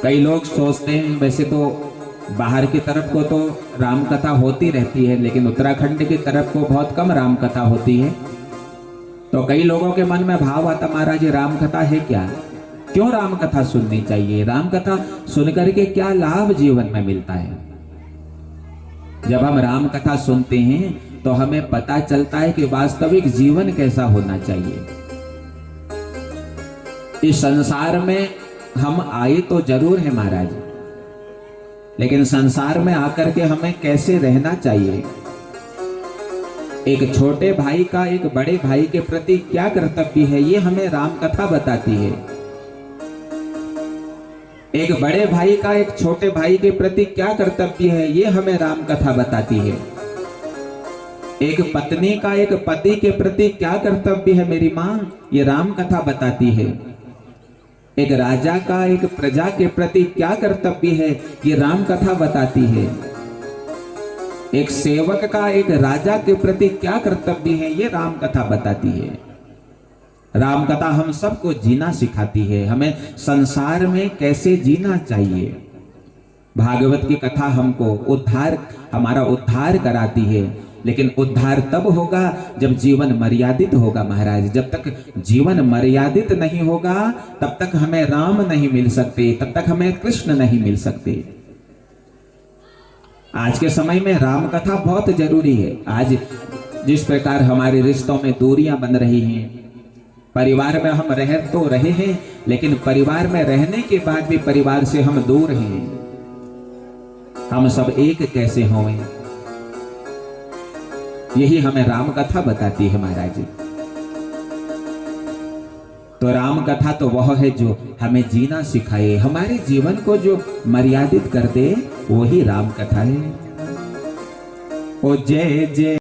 कई लोग सोचते हैं वैसे तो बाहर की तरफ को तो राम कथा होती रहती है, लेकिन उत्तराखंड की तरफ को बहुत कम राम कथा होती है। तो कई लोगों के मन में भाव आता, महाराज ये राम कथा है क्या, क्यों राम कथा सुननी चाहिए, राम कथा सुनकर के क्या लाभ जीवन में मिलता है। जब हम राम कथा सुनते हैं तो हमें पता चलता है कि वास्तविक जीवन कैसा होना चाहिए। इस संसार में हम आए तो जरूर है महाराज, लेकिन संसार में आकर के हमें कैसे रहना चाहिए। एक छोटे भाई का एक बड़े भाई के प्रति क्या कर्तव्य है, ये हमें राम कथा बताती है। एक बड़े भाई का एक छोटे भाई के प्रति क्या कर्तव्य है, ये हमें राम कथा बताती है। एक पत्नी का एक पति के प्रति क्या कर्तव्य है मेरी मां, ये राम कथा बताती है। एक राजा का एक प्रजा के प्रति क्या कर्तव्य है, ये राम कथा बताती है। एक सेवक का एक राजा के प्रति क्या कर्तव्य है, ये राम कथा बताती है। राम कथा हम सबको जीना सिखाती है, हमें संसार में कैसे जीना चाहिए। भागवत की कथा हमको हमारा उद्धार कराती है, लेकिन उद्धार तब होगा जब जीवन मर्यादित होगा महाराज। जब तक जीवन मर्यादित नहीं होगा तब तक हमें राम नहीं मिल सकते, तब तक हमें कृष्ण नहीं मिल सकते। आज के समय में राम कथा बहुत जरूरी है। आज जिस प्रकार हमारे रिश्तों में दूरियां बन रही हैं, परिवार में हम रह तो रहे हैं, लेकिन परिवार में रहने के बाद भी परिवार से हम दूर हैं। हम सब एक कैसे हों, यही हमें राम कथा बताती है महाराज। तो राम कथा तो वह है जो हमें जीना सिखाए, हमारे जीवन को जो मर्यादित कर दे, वही राम कथा है। ओ जय जय।